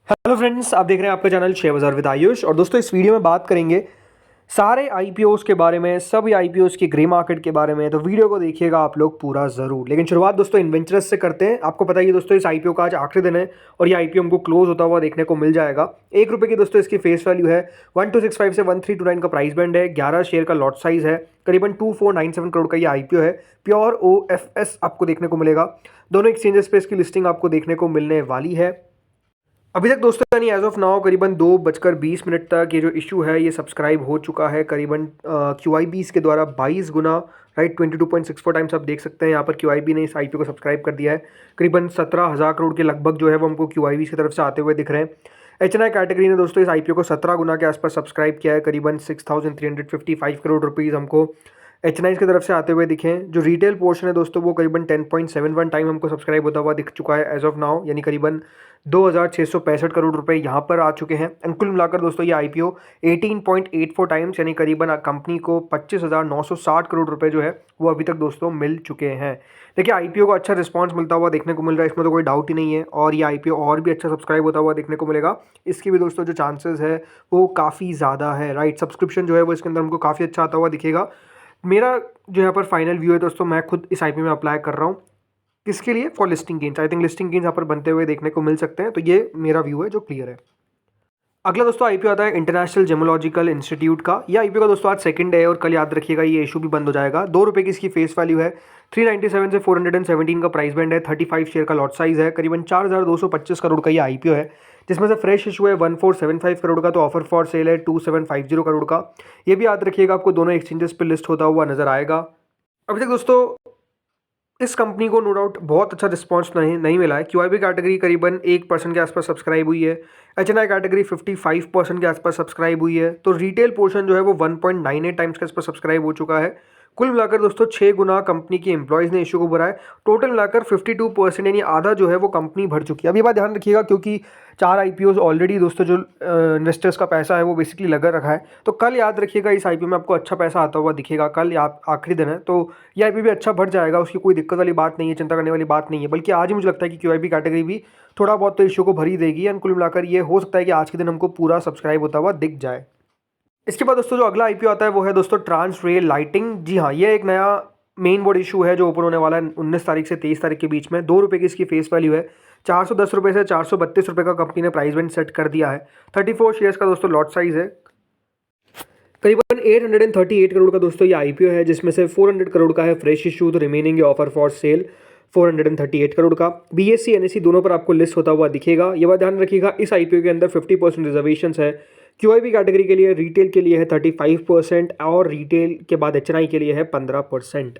Hello friends, आप देख रहे हैं आपका चैनल शेयर बाजार विद आयुष। और दोस्तों, इस वीडियो में बात करेंगे सारे आईपीओस के बारे में, सभी आईपीओस की ग्रे मार्केट के बारे में। तो वीडियो को देखिएगा आप लोग पूरा ज़रूर। लेकिन शुरुआत दोस्तों इन्वेंचरस से करते हैं। आपको पता ही है दोस्तों, इस आईपीओ का आज आखिरी दिन है और ये आईपीओ हमको क्लोज होता हुआ देखने को मिल जाएगा। ₹1 की दोस्तों इसकी फेस वैल्यू है। 1265 से 1329 का प्राइस बैंड है। 11 शेयर का लॉट साइज है। करीबन 2497 करोड़ का ये आईपीओ है। प्योर ओएफएस आपको देखने को मिलेगा। दोनों एक्सचेंजेस पे इसकी लिस्टिंग आपको देखने को मिलने वाली है। अभी तक दोस्तों यानी एज ऑफ नाउ करीबन 2:20 तक ये जो इशू है ये सब्सक्राइब हो चुका है। करीबन QIBs के द्वारा 22 गुना, राइट, 22.64 टाइम्स आप देख सकते हैं। यहाँ पर QIB ने इस आईपीओ को सब्सक्राइब कर दिया है। करीबन 17,000 करोड़ के लगभग जो है वो हमको QIBs की तरफ से आते हुए दिख रहे हैं। HNI कैटेगरी ने दोस्तों इस आईपीओ को 17 गुना के आसपास सब्सक्राइब किया है। करीबन 6,355 करोड़ रुपीज़ हमको HNI की तरफ से आते हुए दिखे हैं। जो रिटेल पोर्शन है दोस्तों वो करीबन 10.71 टाइम हमको सब्सक्राइब होता हुआ दिख चुका है एज ऑफ नाउ, यानी करीबन 2,665 करोड़ रुपए यहाँ पर आ चुके हैं। एंड कुल मिलाकर दोस्तों ये आईपीओ 18.84 टाइम्स, यानी करीबन कंपनी को 25,960 करोड़ रुपए जो है वो अभी तक दोस्तों मिल चुके हैं। देखिए, आईपीओ को अच्छा रिस्पांस मिलता हुआ देखने को मिल रहा है, इसमें तो कोई डाउट ही नहीं है। और ये आईपीओ और भी अच्छा सब्सक्राइब होता हुआ देखने को मिलेगा। इसकी भी दोस्तों जो चांसेस है वो काफ़ी ज़्यादा है, राइट। सब्सक्रिप्शन जो है वो इसके अंदर हमको काफ़ी अच्छा आता हुआ दिखेगा। मेरा जो यहाँ पर फाइनल व्यू है दोस्तों, मैं खुद इस आईपीओ में अप्लाई कर रहा हूँ। किसके लिए? For listing gains. I think listing gains यहाँ पर बनते हुए देखने को मिल सकते हैं। तो ये मेरा व्यू है जो क्लियर है। अगला दोस्तों आईपीओ आता है इंटरनेशनल जेमोलॉजिकल इंस्टीट्यूट का। ये आईपीओ का दोस्तों आज सेकंड है और कल याद रखिएगा ये इशू भी बंद हो जाएगा। ₹2 की इसकी फेस वैल्यू है। 397 से 417 का प्राइस बैंड है। 35 शेयर का लॉट साइज है। करीबन 4,225 करोड़ का ये आईपीओ है, जिसमें से फ्रेश इशू है 1475 करोड़ का। तो ऑफर फॉर सेल है 2750 करोड़ का। ये भी याद रखिएगा, आपको दोनों एक्सचेंजेस पर लिस्ट होता हुआ नजर आएगा। अभी तक दोस्तों इस कंपनी को नो डाउट बहुत अच्छा रिस्पांस नहीं मिला है। QIB कैटेगरी करीबन 1% के आसपास सब्सक्राइब हुई है। HNI कैटेगरी 55% के आसपास सब्सक्राइब हुई है। तो रिटेल पोर्शन जो है वो 1.98 टाइम्स के आसपास सब्सक्राइब हो चुका है। कुल मिलाकर दोस्तों 6 गुना कंपनी के एम्प्लॉयज़ ने इशू को भरा है। टोटल मिलाकर 52%, यानी आधा जो है वो कंपनी भर चुकी है। अब ये बात ध्यान रखिएगा, क्योंकि 4 आईपीओज ऑलरेडी दोस्तों जो इन्वेस्टर्स का पैसा है वो बेसिकली लगा रखा है। तो कल याद रखिएगा इस आईपीओ में आपको अच्छा पैसा आता हुआ दिखेगा। कल आखिरी दिन है, तो ये आईपीओ भी अच्छा बढ़ जाएगा। उसकी कोई दिक्कत वाली बात नहीं है, चिंता करने वाली बात नहीं है। बल्कि आज ही मुझे लगता है कि QIB कैटेगरी भी थोड़ा बहुत तो इशू को भर ही देगी। एंड कुल मिलाकर ये हो सकता है कि आज के दिन हमको पूरा सब्सक्राइब होता हुआ दिख जाए। इसके बाद दोस्तों जो अगला आईपीओ आता है वो है दोस्तों ट्रांस रेल लाइटिंग। जी हाँ, ये एक नया मेन बोर्ड इशू है जो ओपन होने वाला है 19 तारीख से 23 तारीख के बीच में। ₹2 की इसकी फेस वैल्यू है। ₹410 से ₹432 का कंपनी ने प्राइस बैंड सेट कर दिया है। 34 शेयर्स का दोस्तों लॉट साइज है। करीबन 838 करोड़ का दोस्तों ये आईपीओ है, जिसमें से 400 करोड़ का है फ्रेश इशू। तो remaining offer for sale 438 crore का। BSE NSE दोनों पर आपको लिस्ट होता हुआ दिखेगा। ये बात ध्यान रखिएगा, इस आईपीओ के अंदर 50% रिजर्वेशन है। QIB कैटेगरी के लिए, रिटेल के लिए है 35% और रिटेल के बाद HNI के लिए है 15%।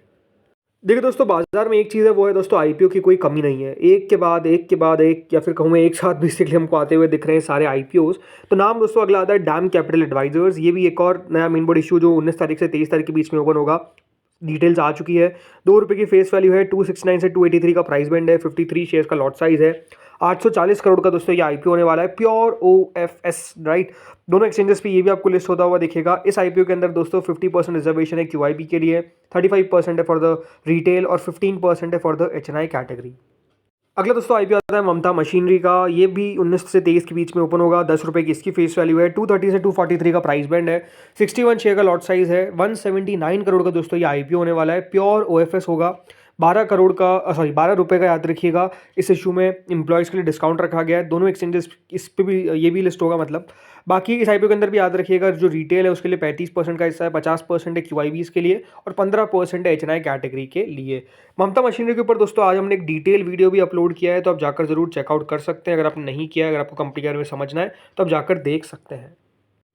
देखिए दोस्तों, बाजार में एक चीज़ है वो है दोस्तों आईपीओ की कोई कमी नहीं है। एक के बाद एक के बाद एक, या फिर कहूँ मैं एक साथ बेसिकली हमको आते हुए दिख रहे हैं सारे आईपीओस। तो नाम दोस्तों अगला आता है डैम कैपिटल एडवाइजर्स। ये भी एक और नया मेन बोर्ड इशू जो 19 तारीख से 23 तारीख के बीच में ओपन होगा। डिटेल्स आ चुकी है। ₹2 की फेस वैल्यू है। 269 से 283 का प्राइस बैंड है। 53 शेयर्स का लॉट साइज है। 840 करोड़ का दोस्तों ये आईपीओ होने वाला है। Pure OFS, right. दोनों एक्सचेंजेस पे ये भी आपको लिस्ट होता हुआ दिखेगा। इस आईपीओ के अंदर दोस्तों 50% रिजर्वेशन है QIB के लिए, 35% है फॉर द रिटेल और 15% है फॉर द HNI कैटेगरी। अगला दोस्तों आईपीओ आता है ममता मशीनरी का। ये भी 19 से 23 के बीच में ओपन होगा। ₹10 की इसकी फेस वैल्यू है। 230 से 243 का प्राइस बैंड है। 61 शेयर का लॉट साइज है। 179 करोड़ का दोस्तों ये आईपीओ होने वाला है। प्योर OFS होगा। 12 रुपये का याद रखिएगा। इस इशू में एम्प्लॉयज़ के लिए डिस्काउंट रखा गया है। दोनों एक्सचेंजेस इस पे भी ये भी लिस्ट होगा मतलब। बाकी इस आईपीओ के अंदर भी याद रखिएगा, जो रिटेल है उसके लिए 35% का हिस्सा है। 50% है QIBs के लिए और 15% है HNI कैटेगरी के लिए। ममता मशीनरी के ऊपर दोस्तों आज हमने एक डिटेल वीडियो भी अपलोड किया है, तो आप जाकर जरूर चेकआउट कर सकते हैं। अगर आपने नहीं किया, अगर आपको कंपनी के बारे में समझना है तो आप जाकर देख सकते हैं।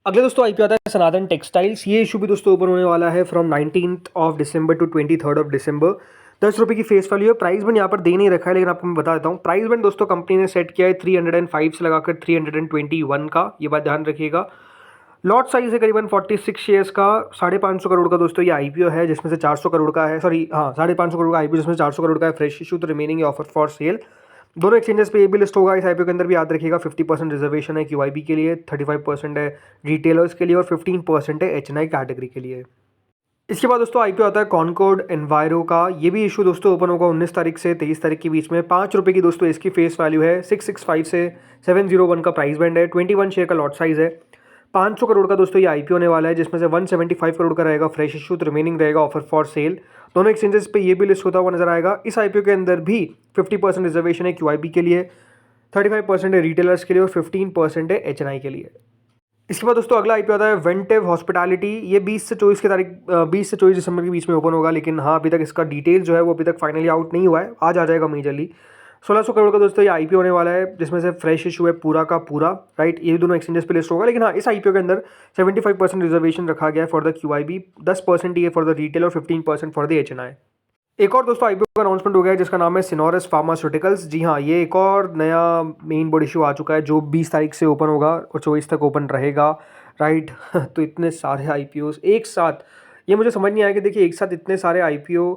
अगले दोस्तों आईपीओ आता है सनातन टेक्सटाइल्स। ये इशू भी दोस्तों ओपन होने वाला है फ्रॉम 19 दिसंबर टू 23 दिसंबर। ₹10 की फेस वैल्यू है। प्राइस बैंड यहाँ पर दे नहीं रखा है, लेकिन आपको मैं बता देता हूँ। प्राइस बैंड दोस्तों कंपनी ने सेट किया है 305 से लगाकर 321 का। ये बात ध्यान रखिएगा। लॉट साइज है करीबन 46 शेयर्स का। 550 करोड़ का दोस्तों ये आईपीओ है, जिसमें से 400 करोड़ का है, 550 करोड़ का आईपीओ, जिसमें 400 करोड़ का है फ्रेश इशू। तो रिमेनिंग ऑफर फॉर सेल। दोनों एक्सचेंजेस पे ये भी लिस्ट होगा। इस आईपीओ के अंदर भी याद रखिएगा 50% रिजर्वेशन है QIB के लिए, 35% है रिटेलर्स के लिए और 15% है HNI कैटेगरी के लिए। इसके बाद दोस्तों आईपीओ आता है कॉनकॉर्ड एनवायरो का। ये भी इशू दोस्तों ओपन होगा 19 तारीख से 23 तारीख के बीच में। ₹5 की दोस्तों इसकी फेस वैल्यू है। 665 से 701 का प्राइस बैंड है। 21 शेयर का लॉट साइज है। 500 करोड़ का दोस्तों ये आईपीओ होने वाला है, जिसमें से 175 करोड़ का रहेगा फ्रेश इशू, तो रिमेनिंग रहेगा ऑफर फॉर सेल। दोनों एक्सचेंजेस पे ये भी लिस्ट होता हुआ नजर आएगा। इस आईपीओ के अंदर भी 50% रिजर्वेशन है क्यूआईबी के लिए, 35% है रिटेलर्स के लिए और 15% है एचएनआई के लिए। इसके बाद दोस्तों अगला आईपीओ आता है वेंटिव हॉस्पिटैलिटी। ये 20 से 24 दिसंबर के बीच में ओपन होगा, लेकिन हाँ अभी तक इसका डिटेल जो है वो अभी तक फाइनली आउट नहीं हुआ है, आज आ जाएगा मेजरली। 1600 करोड़ का दोस्तों ये आईपीओ होने वाला है, जिसमें से फ्रेश इशू है पूरा का पूरा, राइट। ये दोनों एक्सचेंजेस पे लिस्ट होगा, लेकिन हाँ इस आईपीओ के अंदर 75% रिजर्वेशन रखा गया है फॉर द क्यूआईबी, 10% ये फॉर द रिटेल और 15% फॉर द एचएनआई। एक और दोस्तों आईपीओ का अनाउंसमेंट हो गया है, जिसका नाम है सिनोरस फार्मास्यूटिकल्स। जी हाँ, ये एक और नया मेन बोर्ड इशू आ चुका है, जो 20 तारीख से ओपन होगा और 24 तक ओपन रहेगा, राइट। तो इतने सारे आईपीओ एक साथ, ये मुझे समझ नहीं आया कि देखिए एक साथ इतने सारे आईपीओ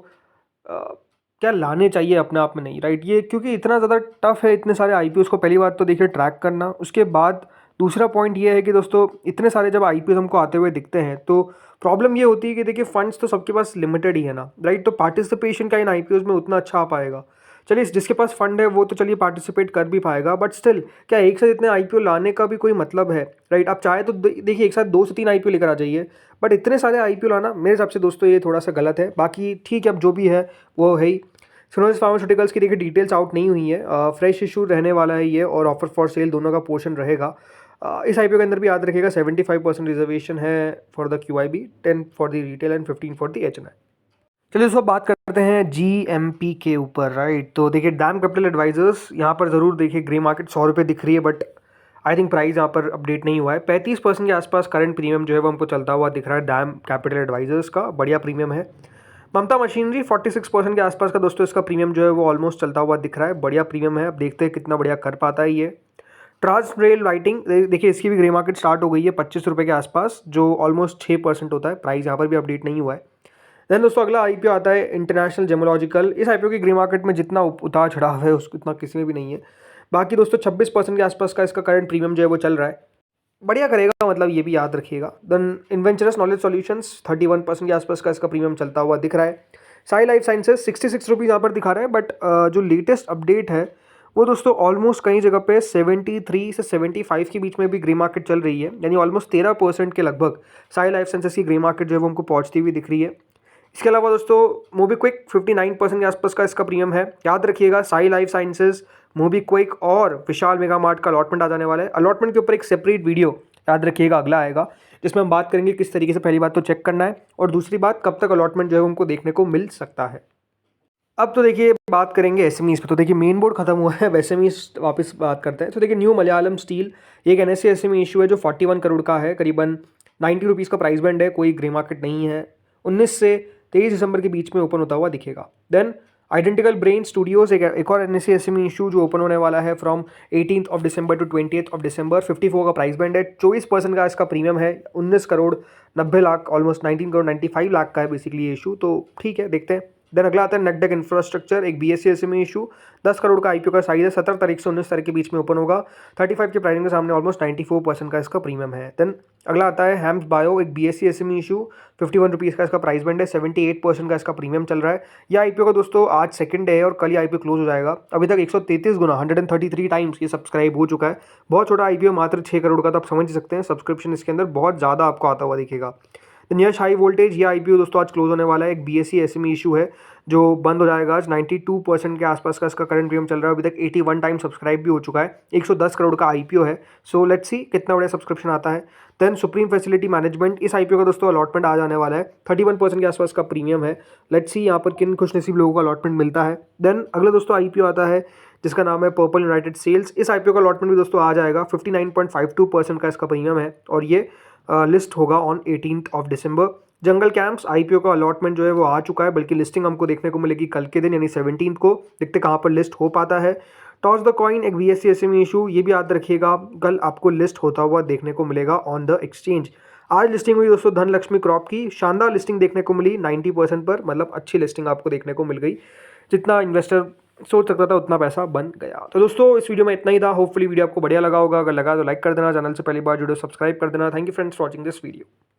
क्या लाने चाहिए, अपने आप में नहीं, राइट। ये क्योंकि इतना ज़्यादा टफ है इतने सारे आईपीओ को पहली बात तो देखिए ट्रैक करना। उसके बाद दूसरा पॉइंट ये है कि दोस्तों इतने सारे जब आईपीओ हमको आते हुए दिखते हैं तो प्रॉब्लम ये होती है कि देखिए फंड्स तो सबके पास लिमिटेड ही है ना, राइट। तो पार्टिसिपेशन का इन आईपीओ में उतना अच्छा आ पाएगा। चलिए जिसके पास फंड है वो तो चलिए पार्टिसिपेट कर भी पाएगा, बट स्टिल क्या एक साथ इतने आईपीओ लाने का भी कोई मतलब है, राइट। आप चाहे तो देखिए एक साथ 2 से 3 आईपीओ लेकर आ जाइए, बट इतने सारे आईपीओ लाना मेरे हिसाब से दोस्तों ये थोड़ा सा गलत है। बाकी ठीक है, अब जो भी है वो है ही। सिनोरस फार्मास्यूटिकल्स की देखिए डिटेल्स आउट नहीं हुई है, फ्रेश इशू रहने वाला है ये और ऑफर फॉर सेल दोनों का पोर्शन रहेगा। इस आईपीओ के अंदर भी याद रखिएगा 75% रिजर्वेशन है for the QIB, 10 for the retail and 15 for the HNI. चलिए दोस्तों बात करते हैं जीएमपी के ऊपर, राइट। तो देखिए डैम कैपिटल एडवाइजर्स, यहाँ पर ज़रूर देखिए ग्रे मार्केट ₹100 दिख रही है, बट आई थिंक प्राइस यहाँ पर अपडेट नहीं हुआ है। 35% के आसपास करंट प्रीमियम जो है वो हमको चलता हुआ दिख रहा है डैम कैपिटल एडवाइजर्स का, बढ़िया प्रीमियम है। ममता मशीनरी 46% के आसपास का दोस्तों इसका प्रीमियम जो है वो ऑलमोस्ट चलता हुआ दिख रहा है, बढ़िया प्रीमियम है। अब देखते हैं कितना बढ़िया कर पाता है ये। ट्रांस रेल लाइटिंग देखिए इसकी भी ग्रे मार्केट स्टार्ट हो गई है ₹25 के आसपास, जो ऑलमोस्ट 6% होता है। प्राइस यहाँ पर भी अपडेट नहीं हुआ है। देन दोस्तों अगला आईपीओ आता है इंटरनेशनल जेमोलॉजिकल। इस आईपीओ की ग्रे मार्केट में जितना उतार चढ़ाव है उसको इतना किसी में भी नहीं है। बाकी दोस्तों 26% के आसपास का इसका करंट प्रीमियम जो है वो चल रहा है, बढ़िया करेगा, मतलब ये भी याद रखिएगा। देन इन्वेंचरस नॉलेज सॉल्यूशंस 31% के आसपास का इसका प्रीमियम चलता हुआ दिख रहा है। साई लाइफ साइंसेज ₹66 यहाँ पर दिखा रहा है, बट जो लेटेस्ट अपडेट है वो दोस्तों ऑलमोस्ट कई जगह पे 73 से 75 के बीच में भी ग्रे मार्केट चल रही है, यानी ऑलमोस्ट 13% के लगभग साई लाइफ साइंसेज की ग्रे मार्केट जो है वो हमको पहुँचती हुई दिख रही है। इसके अलावा दोस्तों मोबीक्विक 59% के आसपास का इसका प्रीमियम है। याद रखिएगा साई लाइफ साइंसेज, मोबीक्विक और विशाल मेगा मार्ट का अलॉटमेंट आ जाने वाला है। अलॉटमेंट के ऊपर एक सेपरेट वीडियो याद रखिएगा अगला आएगा, जिसमें हम बात करेंगे किस तरीके से पहली बात तो चेक करना है, और दूसरी बात कब तक अलॉटमेंट जो है उनको देखने को मिल सकता है। अब तो देखिए बात करेंगे एसएमईज पे। तो देखिए मेन बोर्ड खत्म हुआ है, अब एसएमईज वापस बात करते हैं। तो देखिए न्यू मलयालम स्टील, एक एनएससी एसएमई इशू है जो 41 करोड़ का है, करीबन ₹90 का प्राइस बैंड है, कोई ग्रे मार्केट नहीं है। 19 से 23 दिसंबर के बीच में ओपन होता हुआ दिखेगा। देन आइडेंटिकल ब्रेन स्टूडियोज एक और एनएससी एसएमई इशू जो ओपन होने वाला है फ्रॉम 18 दिसंबर टू 20 दिसंबर। 54 का प्राइस बैंड है, 24% का इसका प्रीमियम है, 19 करोड़ 90 लाख, ऑलमोस्ट 19 करोड़ 95 लाख का है बेसिकली ये इशू। तो ठीक है, देखते हैं। देन अगला आता है नेगडेक इंफ्रास्ट्रक्चर, एक बीएससी एसएमई इशू, 10 करोड़ का आईपीओ का साइज है, 17 तारीख से 19 तारीख के बीच में ओपन होगा। 35 के प्राइसिंग के सामने ऑलमोस्ट 94% का इसका प्रीमियम है। देन अगला आता है हैम्स बायो, एक बीएससी एसएमई इशू, ₹51 का इसका प्राइस बैंड है, 78% का इसका प्रीमियम चल रहा है। यह आईपीओ का दोस्तों आज सेकंड डे है और कल ही आईपीओ क्लोज हो जाएगा। अभी तक 133 गुना 133 टाइम्स ये सब्सक्राइब हो चुका है। बहुत छोटा आईपीओ, मात्र 6 करोड़ का, तो आप समझ सकते हैं सब्सक्रिप्शन इसके अंदर बहुत ज़्यादा आपको आता हुआ दिखेगा। यश हाई वोल्टेज, ये आईपीओ दोस्तों आज क्लोज होने वाला है, एक बीएससी एसएमई इशू है जो बंद हो जाएगा आज। 92% के आसपास का इसका करंट प्रीमियम चल रहा है, अभी तक 81 टाइम सब्सक्राइब भी हो चुका है। 110 करोड़ का आईपीओ है, सो लेट्स सी कितना बड़ा सब्सक्रिप्शन आता है। देन सुप्रीम फैसिलिटी मैनेजमेंट, इस आईपीओ का दोस्तों अलॉटमेंट आ जाने वाला है, 31% के आसपास का प्रीमियम है। लेट्स सी यहाँ पर किन खुशनसीब लोगों का अलॉटमेंट मिलता है। देन अगला दोस्तों आईपीओ आता है जिसका नाम है पर्पल यूनाइटेड सेल्स। इस आईपीओ का अलॉटमेंट भी दोस्तों आ जाएगा, 59.52% का इसका प्रीमियम है और ये लिस्ट होगा on 18 December. Jungle camps IPO का अलॉटमेंट जो है वो आ चुका है, बल्कि लिस्टिंग हमको देखने को मिलेगी कल के दिन यानी 17 को। देखते कहाँ पर लिस्ट हो पाता है। टॉस द कॉइन, एक बीएससी एसएमई इशू, ये भी याद रखिएगा कल आपको लिस्ट होता हुआ देखने को मिलेगा ऑन द एक्सचेंज। आज लिस्टिंग हुई दोस्तों धनलक्ष्मी क्रॉप की, शानदार लिस्टिंग देखने को मिली 90% पर, मतलब अच्छी लिस्टिंग आपको देखने को मिल गई। जितना इन्वेस्टर सोच सकता था उतना पैसा बन गया। तो दोस्तों इस वीडियो में इतना ही था। होपफुली वीडियो आपको बढ़िया लगा होगा, अगर लगा तो लाइक कर देना, चैनल से पहली बार जुड़े सब्सक्राइब कर देना। Thank you friends for watching this video.